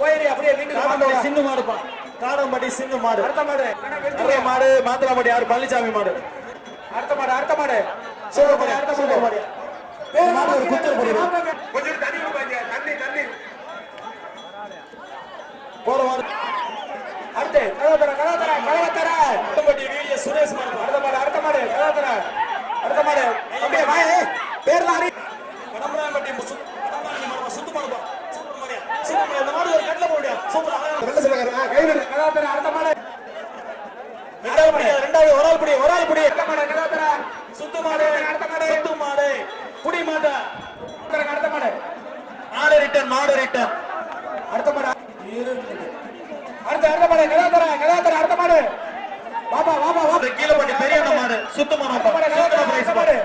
போயிரு அப்படியே வீட்டுக்கு சிந்து மாடுப்பா. காடம்பட்டி சிந்து மாடு. அடுத்த மாடு மாடு மாத்திராம்பட்டி யாரு பழனிசாமி மாடு. அடுத்த மாடு அடுத்த மாடு அடுத்த மாடு ஒரு குத்தர் போடுங்க. கொஞ்சம் தண்ணி கொடுப்பாங்க. தண்ணி தண்ணி போற மாடு. அடுத்து கலவத்தர சுரேஷ் மாடு. அடுத்த மாடு கலவத்தர அடுத்த மாடு அப்படியே வாயே பேர்ல அறி கடம்பராம்பட்டி சுத்து மாடுப்பா. சூப்பர் மாடியா சூப்பர். இந்த மாடு ஒரு கட்ல போடியா சூப்பர். வெள்ள சொல்லுங்க கை விடு கலவத்தர அடுத்த மாடு ரெண்டாவது ஒரு ஆள் புடி அடுத்த மாடு கலவத்தர சுத்து மாடு. அடுத்த மாடு சுத்து மாடு புடி மாட்டா. அடுத்த மாடு மாடு ரிட்டர்ன் அடுத்த மாடு அடுத்த மாடு கலவத்தர அடுத்த மாடு பாபா கீழே பட்டி பெரிய மாடு சுத்து மாடு.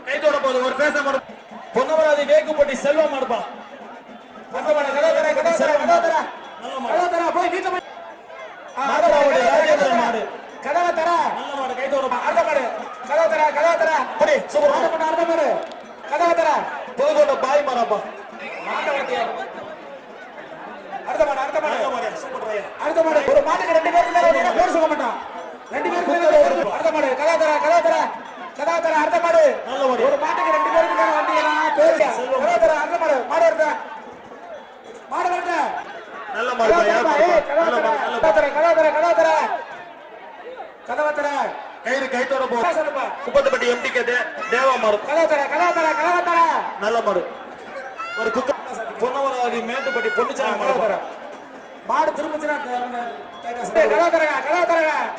கைதோட போது ஒரு பேச மாடு. பொன்னமராதி வேக்குப்பட்டி செல்வ மாடுப்பா. அடுத்த மாடு கலவத்தர போய் வீட்டுல போய் ராஜேந்திர மாடு. கலவத்தர நல்ல மாடு கைதோட. அடுத்த மாடு கலவத்தர புடி சூப்பர். அடுத்த மாடு கலவத்தர புதுக்கோட்டை பாய் மாடாப்பா. அடுத்த மாடு சூப்பர். ஒரு மாட்டுக்கு ரெண்டு பேருக்கு பேர் சொல்ல மாட்டான். ரெண்டு பேருக்கு அடுத்த மாடு கலவத்தர அடுத்த மாடு நல்ல மாடு. ஒரு மாட்டுக்கு ரெண்டு பேருக்கு மேல வந்தீங்கன்னா பேரு கலவத்தர அடுத்த மாடு மாடு வருது நல்ல மாடு. கலவத்தர கயிறு கைத்தோட போ. குப்பத்தப்பட்டி எம்டிகே தேவா மாடு. கலவத்தர நல்ல மாடு. ஒரு குக்க பொன்னமராதி மேட்டுப்பட்டி பொன்னிச்சாமி மாடு. மாடு திரும்பிச்சுனா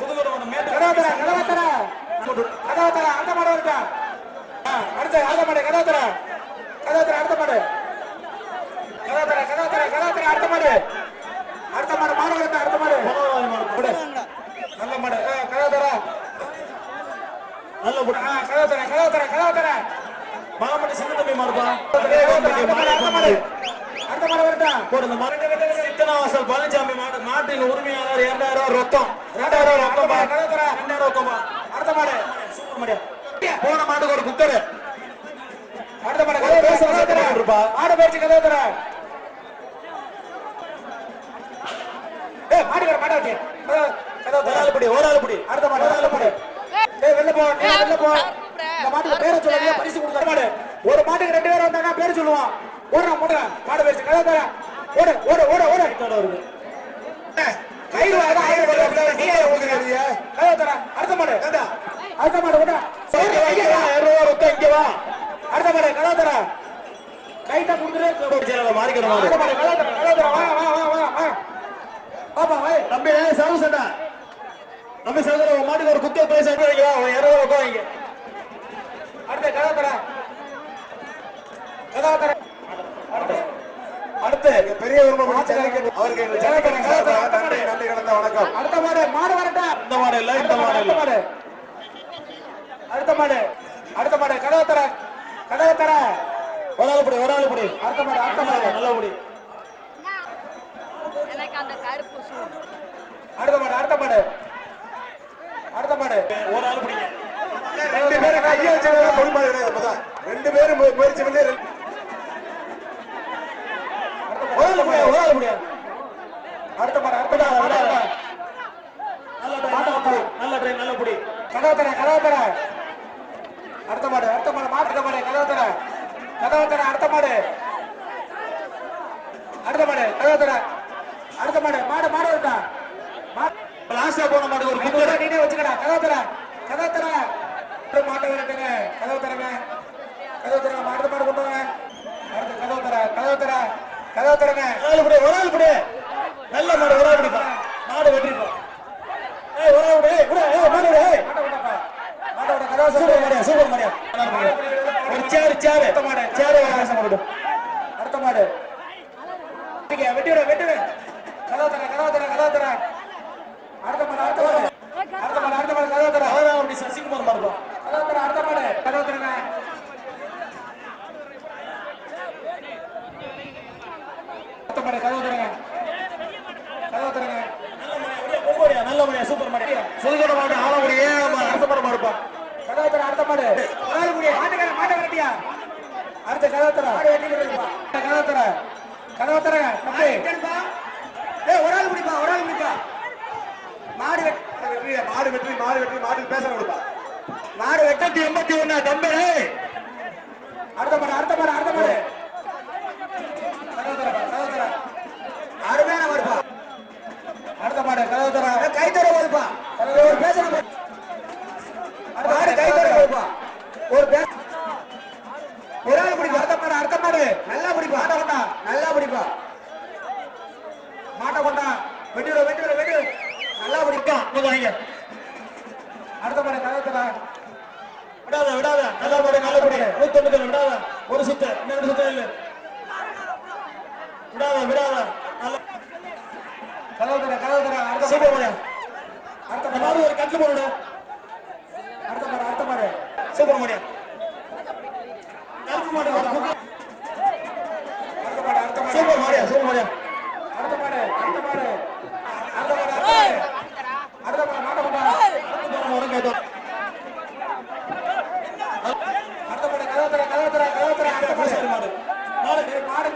புதுக்கோட்டை மேட்டு கலவத்தர அந்த மாடு வருதா அடுத்த மாடு கலவத்தர அடுத்த மாடு அடுத்த மாடு மாடு வருதா அடுத்த மாடு நல்ல மாடு கலவத்தர நல்ல புடி. கலவத்தர மாமட்டி சின்ன தம்பி மாடுப்பா. அடுத்த மாடு வருதா போடு. இந்த மாடு சித்தனவாசல் பழனிசாமி மாடு. மாட்டின் உரிமையாளர் 2000 ரொக்கம். 2000 ரொக்கம்பா. 2000 ரொக்கம்பா. அடுத்த மாடு சூப்பர் மாடியா. போன மாட்டுக்கு ஒரு குக்கர். அடுத்த மாடு மாடு பேச்சு கலவத்தர மாடு வச்சு ஒரு ஆள் புடி. அடுத்த மாடு வெளில போ இந்த மாட்டுக்கு பேரை சொல்லுங்க பரிசு கொடுத்த மாடு. ஒரு மாட்டுக்கு ரெண்டு பேர் வந்தாங்க பேரு சொல்லுவான். ஓடுற மாடு பேச்சு கலவத்தர ஓடு கயிறு கலவத்தர அடுத்த மாடு ஓட 2000 ரொக்கம் இங்க வா. அடுத்த மாடு கலவத்தர கைட்ட குடுத்துரு மாறிக்கிற மாடு. கலவத்தர வா பாப்பா வை தம்பி சர்வ சண்டா. தம்பி சகோதர உன் மாட்டுக்கு ஒரு குத்திய பிரைஸ் எடுத்து வைக்கலாம். 20 ரொக்கம் வைங்க. அடுத்த கலவத்தர அடுத்து பெரிய அவருக்கு நன்றி கடந்த வணக்கம். அடுத்த மாடு வரட்டா. இந்த மாடு இல்ல இந்த மாடு இல்ல. அடுத்த மாடு கலவத்தர ஒரு ஆள் புடி. அடுத்த மாடு நல்ல புடி. எனக்கு அந்த கருப்பு சூ. அடுத்த மாடு ஒரு ஆள் புடிங்க. ரெண்டு பேரும் கையை வச்சா பொறுமை கிடையாது. ரெண்டு பேரும் முயற்சி பண்ணி ஒரு ஆள் புடி. அடுத்த மாடு நல்ல ட்ரெயின் நல்ல புடி. கலவத்தர அடுத்த மாடு கலவத்தர அடுத்த மாடு வருதா லாஸ்டா போன மாடு ஒரு குக்கர். நீனே வச்சுக்கடா கலவத்தர மாட்டை வரட்டுங்க கலவத்தரங்க மாடு கொண்டு வாங்க. அடுத்த கலவத்தரங்க ஒரு ஆள் புடி. நல்ல மாடு ஒரு ஆள் புடிப்பா. மாடு வெற்றிப்பா. ஒரு ஆள் புடி. சூப்பர் மாடியா. ஒரு சேர் அடுத்த மாடு வெட்டி கலவத்தர அடுத்த மாடு கலவத்தர அப்படி சசிகுமார் மாடுப்பா. அடுத்த மாடு கலவத்தரங்க நல்ல மாடியா சூப்பர் மாடியா. புதுக்கோட்டை மாடு ஆலங்குடி அரசமரம் மாடுப்பா. அடுத்த மாடு மாட்டை வரட்டியா அடுத்த கலவத்தர ஒரு ஆள் பிடிப்பா மாடு வெற்றி மாடு பேச கொடுப்பா மாடு வெட்டத்தி 81 தம்பி அடுத்த மாடு அருமையான மாடுப்பா அடுத்த மாடு கை தர போதுப்பா ஒரு பேசணும் மாடு கை தர போதுப்பா ஒரு ஆள் பிடிப்பா அடுத்த மாடு நல்லா பிடிப்பா நல்லா பிடிப்பா மாட்டை கொண்டா வெட்டு நல்லா பிடிக்கும் அடுத்த மாடு கதவுத்தரா விடாத நல்ல மாடு நல்ல படி 190 விடாத ஒரு சுத்து இன்னொரு சுத்து இல்ல விடாத நல்ல கதவுத்தரா அடுத்த மாடு ஒரு கட்ல போடு அடுத்த மாடு சுப்பிரமணியம் கருப்பு மாடு சுப்பிரமணியம் அடுத்த மாடு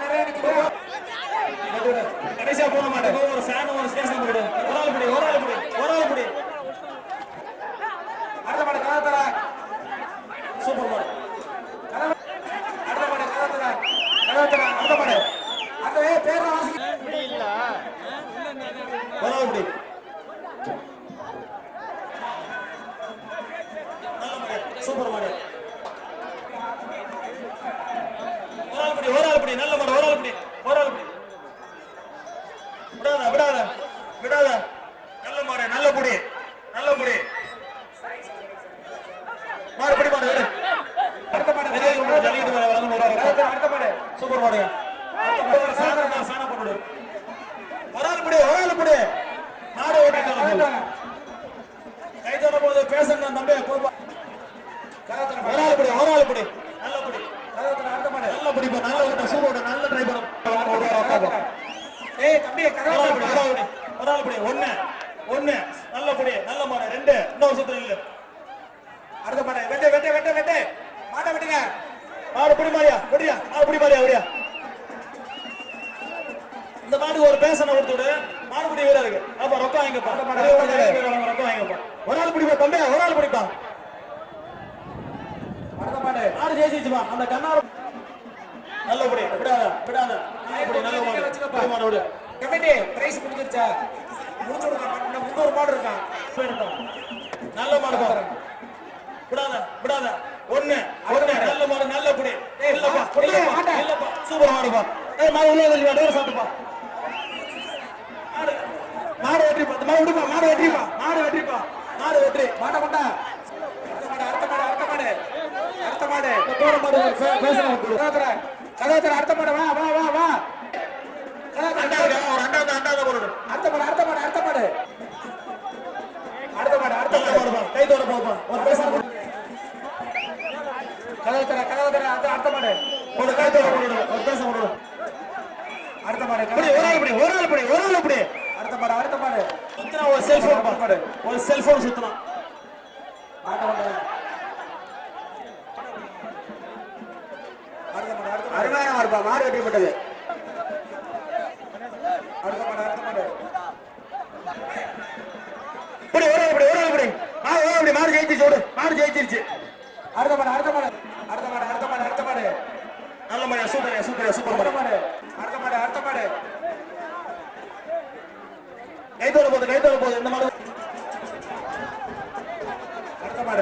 நிறைய கடைசியா போக மாட்டேன் ஒரு ஃபேன் ஒரு ஸ்டேஷன் போடு ஒரு ஆள் படி அடுத்த மாடு கதவுத்தரா சூப்பர் மாடு அடுத்த மாடு கதவுத்தரா அடுத்த மாடு அந்த பேர் வாசிக்க ஒரு ஆள் படி சூப்பர் மாடு ஒரு ஆள் படி நல்ல மாடு ஒரு ஆள் படி விடாத நல்ல மாடு நல்ல புடி மாடு விடு அடுத்த மாடு ஜல்லிட்டு வளர்ந்து அடுத்த மாடு சூப்பர் மாடு சாண போடு ஒரு ஆள் படி மாடு ஓட்டிட்டு கை தோட போது பேசணும் தம்பி ஒரு ஆள் படி நல்ல படி அடுத்த மாடு நல்ல பிடிப்பா நல்ல ஓட்ட சூப்பர் நல்ல ட்ரை பண்ண தம்பி ஒரு ஆள் படி ஒண்ணு நல்ல படி நல்ல மாடு 2 இன்னொரு சுத்து இல்ல அடுத்த மாடு வெட்டு மாட்டை வெட்டுங்க மாடு பிடி மாரியா ஓடியா இந்த மாடு ஒரு பேசன கொடுத்துடு மாடு பிடி வீரா இருக்கு அப்ப ரொக்கம் வாங்கிப்பா ரொக்கம் வாங்கிப்பா ஒரு ஆள் பிடிப்பா தம்பி ஒரு ஆள் பிடிப்பா அடுத்த மாடு மாடு ஜெயிச்சுப்பா அந்த கண்ணாடு நல்லபடி விடாத நல்ல மாடு விடு கமிட்டி பிரைஸ் முடிஞ்சிருச்சா முடிச்சு விடுங்க 300 மாடு இருக்கான் நல்ல மாடு பாருங்க விடாத ஒண்ணு நல்ல மாடு நல்ல புடி இல்லப்பா சூப்பர் மாடுப்பா மாடு உள்ள வந்து டோர் சாத்துப்பா மாடு வெற்றிப்பா மாடு வெற்றி மாட்டை கொண்டா அடுத்த மாடு தோர மாடு பேசணும் கதவுத்தர அடுத்த மாடு வா அண்டாவது போடு அடுத்த மாடு கை தோட போப்பா ஒரு பேசணும் கதவுத்தர அடுத்த மாடு ஒரு கை தோட போடு ஒரு பேச போடு அடுத்த மாடு ஒரு ஆள் படி அடுத்த மாடு சுத்தனா ஒரு செல்போன் சுத்தனா அருமையான மாடுப்பா மாடு வெட்டிப்பட்டது அடுத்த மாடு மாடு ஜெயிச்சிருச்சு அடுத்த மாடு நல்ல மாடு சூப்பர் மாடு அடுத்த மாடு கை தோட போகுது இந்த மாடு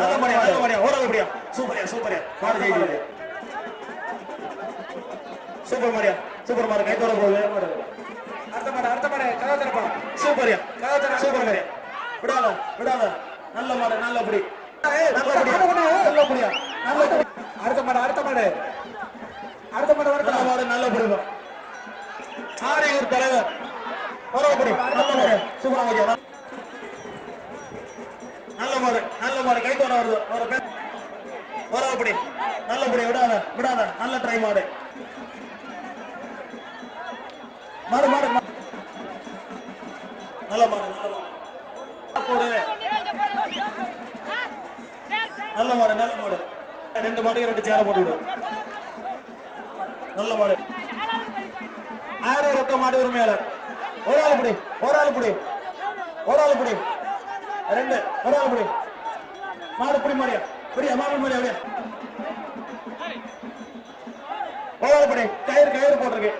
நல்ல மாடு ஓரளவு அப்படியா சூப்பர் மாடு ஜெயிச்சிருச்சு சூப்பர் மாடு கை தோட போகுது அடுத்த மாடு கதவுத்தரப்பா சூப்பர் விடாத நல்ல மாடு நல்ல புடி அடுத்த மாடு நல்ல மாடு நல்ல புடி ஆரையூர் தலைவர் பரவாயில்லை நல்ல மாடு சூப்பர் நல்ல மாடு கை தோட வருது பரவாயில்லை நல்ல புடி விடாத நல்ல ட்ரை மாடு நல்ல மாடு போடு நல்ல மாடு 2 மாடு 2 சேர போட்டு விடு நல்ல மாடு 1000 ரொக்க மாடு உரிமையாளர் ஒரு ஆள் புடி ஒரு ஆள் புடி ஒரு ஆள் புடி ரெண்டு ஒரு ஆள் புடி மாடு புடி மாடியா புடியா மாடு மாடியா அப்படியே ஒரு ஆள் புடி கயிறு கயிறு போட்டிருக்கு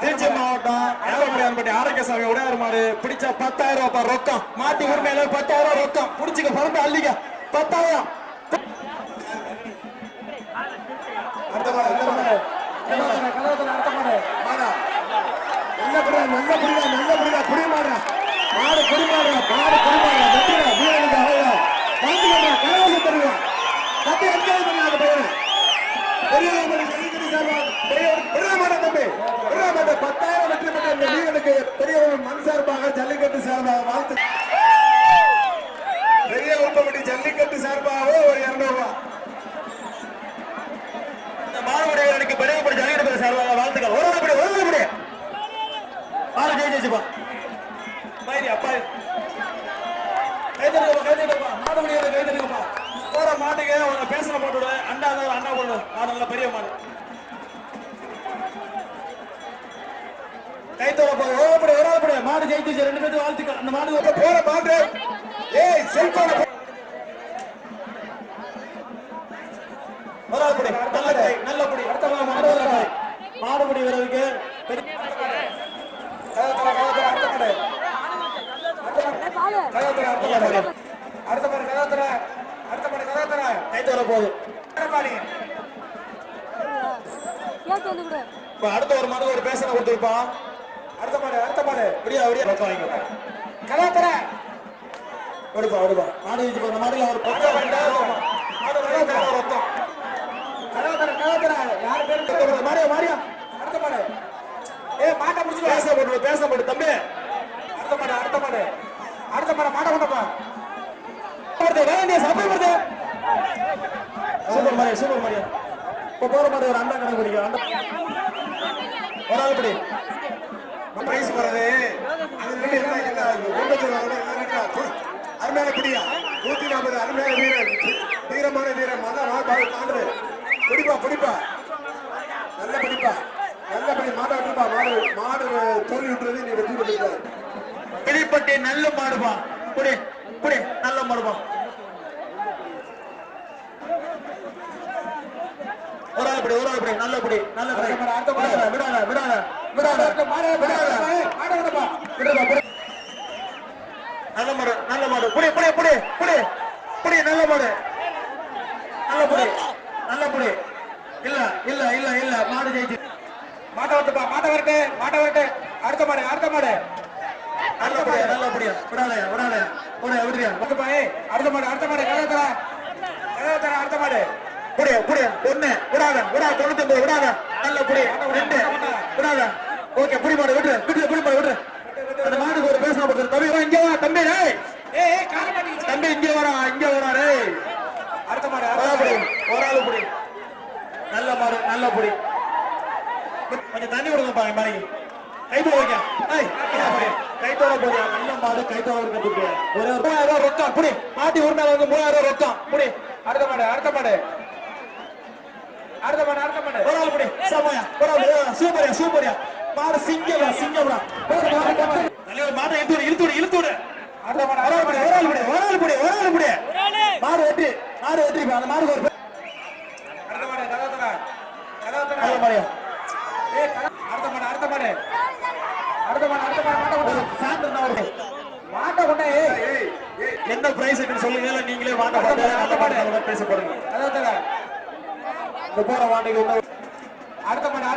திருச்சி மாவட்டம் ஏழப்படி ஆரோக்கியசாமி உடையார் மாடு பிடிச்ச 10,000 ரூபாய் ரொக்கம் மாட்டி உரிமையில 10,000 ரொக்கம் பிடிச்சிக்க பறந்து அள்ளிக்க 10,000 அடுத்த மாடு அடுத்த மாடு அடுத்த மாடு மாடா நல்ல புடி புடி மாடுறா மாடு புடி மாடுறா வெற்றிடா வீரனுக்கு அழகா வந்து மாடுறா கலவசம் தருவா கட்டி என்ஜாய் பண்ணாத பையன் பெரிய மாடு தம்பி பெரிய மாடு 10,000 வெற்றி பெற்ற இந்த வீரனுக்கு பெரிய மண் சார்பாக ஜல்லிக்கட்டு சார்பாக வாழ்த்து பெரிய உப்பப்பட்டி ஜல்லிக்கட்டு சார்பாக ஒரு 200 ரூபாய் மாணவர்களுக்கு பெரியபடி ஜல்லிக்கட்டு சார்பாக வாழ்த்துக்கள் ஒரு ஆள் படி மாடு ஜெயிச்சுப்பா பைரி அப்பா கைதடுப்பா மாடு முடியாது கைதடுப்பா போற மாட்டுக்கு ஒரு பேசல போட்டு அண்டா அண்ணா போடு மாடு நல்ல பெரிய மாடு கைத்தோட போய் ஒரு ஆள் படி மாடு ஜெயிச்சு 2 பேருக்கு வாழ்த்துக்கள் அந்த மாடு போற மாடு ஏய் செல்போன் ஒரு ஆள் படி நல்ல படி அடுத்த மாடு மாடுபடி வீரருக்கு கைத்தோட போகுது அடுத்த ஒரு மாடு ஒரு பேசனை கொடுத்துருப்பான் அடுத்த மாடு அப்படியே அப்படியே ரொக்கம் வாங்கிக்கோ கலாத்தர கொடுப்பா மாடு வச்சு போன மாடுல ஒரு ரொக்கம் கலாத்தர யாரு பேரு மாரியா அடுத்த மாடு ஏ மாட்டை முடிச்சு பேச போட்டு தம்பி அடுத்த மாடு மாட்டை கொண்டப்பா சூப்பர் மாரியா இப்ப போற மாதிரி ஒரு அண்டா கணக்கு பிடிக்கும் ஒரு ஆள் படி பிரைஸ் போறது அருமையான பிடியா 140 அருமையான வீரர் வீரமான வீரர் தாண்டு பிடிப்பா நல்ல பிடிப்பா நல்ல படி மாட்டை விட்டுப்பா மாடு தோல்வி விட்டுறது நீ வெற்றி பண்ணிருக்க பிடிப்பட்டி நல்ல மாடுபா புடி நல்ல மாடுபா ஒரு ஆள் படி நல்ல படி நல்ல மாடு புடி நல்ல மாடு நல்ல புடி இல்ல மாடு ஜெயிச்சு மாட்டை வரட்டு அடுத்த மாடு நல்லபடியா விடாதயா விடுறியா அடுத்த மாடு கலாத்தர அடுத்த மாடு ஒண்ணு விடாத 99 விடாத நல்ல புடி 2 விடாத ஓகே புடி மாடு விட்டு அந்த மாடுக்கு ஒரு பேச போட்டு தம்பி இங்க வா தம்பி தம்பி இங்க வரா டேய் அடுத்த மாடு ஒரு ஆளு புடி நல்ல புடி கொஞ்சம் தண்ணி கொடுங்கப்பா மாதிரி கைத்தோட வைக்க கைத்தோட போறியா நல்ல மாடு கைத்தோட கட்டுக்கு ஒரு 3000 ரூபாய் ரொக்கம் புடி மாட்டி ஒரு நாள் வந்து 3000 ரூபாய் ரொக்கம் புடி அடுத்த மாடு ஒரு ஆள் புடி சமயா ஒரு ஆள் சூப்பரியா மாடு சிங்கம்டா நல்ல மாட்டை இழுத்துடு அடுத்த மாடு ஒரு ஆள் புடி மாடு வெற்றி அந்த மாடு ஒரு அடுத்த மாடு கலாத்தர நல்ல மாடியா மாட்டை கொண்டே என்ன பிரைஸ் சொல்லுங்க நீங்களே மாட்டை பேச போறீங்க போற மாட்டுக்கு அடுத்த மாடு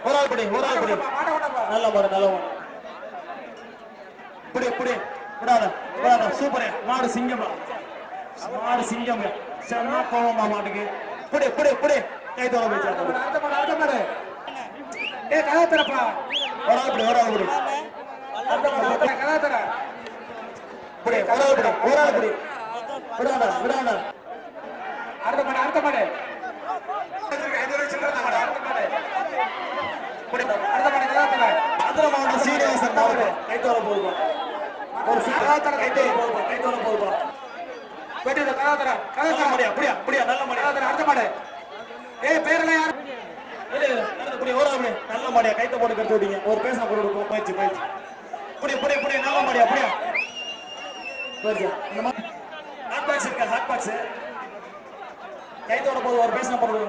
ஒரு ஆள் படி நல்ல மாடு புடி விடாத சூப்பரே மாடு சிங்கம் செம்ம கோவமா மாட்டுக்கு புடி கை தோற போச்சு அடுத்த மாடு ஏ கலாத்தரப்பா ஒரு ஆள் படி கலாத்தர ஒரு ஆள் படி விடாத அடுத்த மாடு மதுரை மாவட்டம் சீனிவாசன் மாவட்டம் கைத்தோர போகுது ஒரு கைத்தோர போகுது அப்படியா நல்ல மாடு அடுத்த மாடு ஏ பேரெல்லாம் யாரு புடி ஓரா புடி நல்ல மாடியா கைத்த போட்டு கட்டு விட்டீங்க ஒரு பேச போட்டு போயிடுச்சு போயிடுச்சு புடி புடி புடி நல்ல மாடியா புடியா போயிடுச்சு இந்த மாதிரி ஹாட் பாக்ஸ் இருக்கா ஹாட் பாக்ஸ் கைத்தோட போது ஒரு பேச போட்டு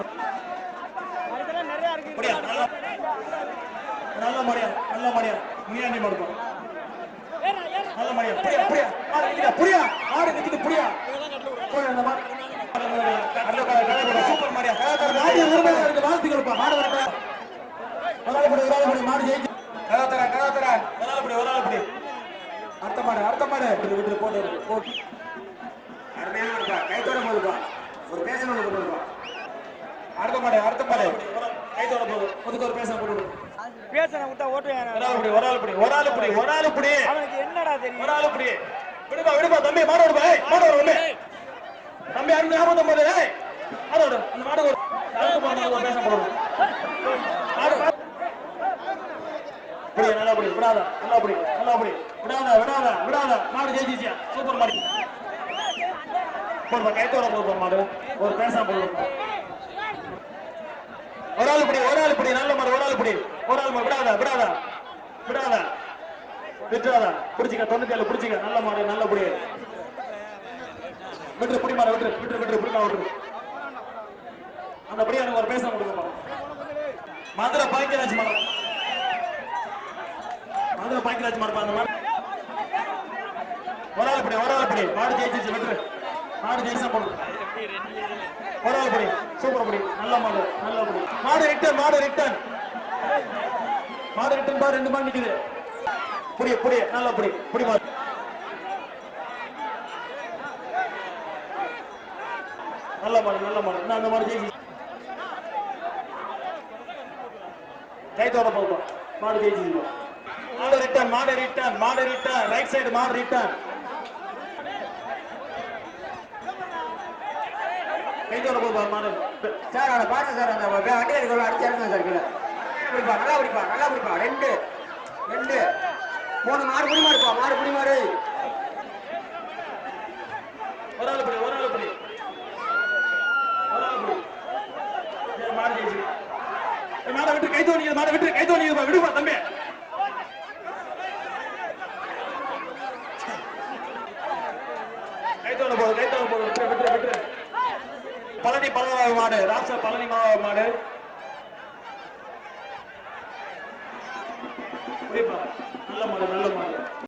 புடியா நல்ல மாடியா முனியாண்டி மாடுப்போம் நல்ல மாடியா புடியா புடியா ஆடு நிக்குதா புடியா ஆடு நிக்குது புடியா போய் அந்த மாதிரி சூப்பர் மாடியா வாழ்த்துக்கள்ப்பா மாடு வரட்டும் மாடு ஜெயிச்சு அடுத்த மாடு விட்டு போட்டு அருமையான இருக்கா கைத்தோட போதுப்பா ஒரு பேசணும் போட்டுருப்பா அடுத்த மாடு கைத்தோட போது அதுக்கு ஒரு பேச போட்டு பேசணும் விட்டா ஓட்டுவேன் ஒரு ஆளு புடி அவனுக்கு என்னடா தெரியும் ஒரு ஆளு புடி விடுப்பா தம்பி மாடு விடுப்பா தம்பி 649 மாடு அந்த மாடு ஒரு பேச போடுவோம் புடியா நல்லா புடி விடாத மாடு ஜெயிச்சியா சூப்பர் மாடு போடுப்பா கைத்தோட போடுப்பா மாடு ஒரு பேச போடுவோம் ஒரு ஆளு புடி நல்ல மாடு ஒரு ஆளு விடாத விட்டுறாத புடிச்சிக்க 97 புடிச்சிக்க நல்ல மாடு நல்ல புடி விட்டு புடி மாடு விட்டு அந்த புடி எனக்கு ஒரு பேச கொடுங்க மதுரை பாய்க்கராஜ் மாடு அந்த மாடு ஒரு ஆளு புடி மாடு ஜெயிச்சிச்சு விட்டு மாடு ஜெயிச்சா போடு ஒரு ஆளு புடி சூப்பர் புடி நல்ல புடி மாடு ரிட்டர்ன் பாரு 2 மாடு நிக்குது புடி நல்ல புடி மாடு நல்ல மாடு நான் அந்த மாடு ஜெயிச்சு கைத்தோட போகும் மாடு ஜெயிச்சு மாடு ரிட்டர்ன் ரைட் சைடு மாடு ரிட்டர்ன் கைத்தோட போகும் மாடு சார் அவனை பாருங்க சார் அந்த வண்டி எடுக்க அடிச்சாருங்க சார் கீழே நல்லா பிடிப்பா 2 3 மாடு புடி மாடுப்பா மாடு புடி மாடு ஒரு ஆளு புடி மாடு ஜெயிச்சு மாடை விட்டு கை தோணிக்குது விடுப்பா தம்பி கைத்தோட போகுது விட்டு பழனி மாடு ராச பழனி மாடு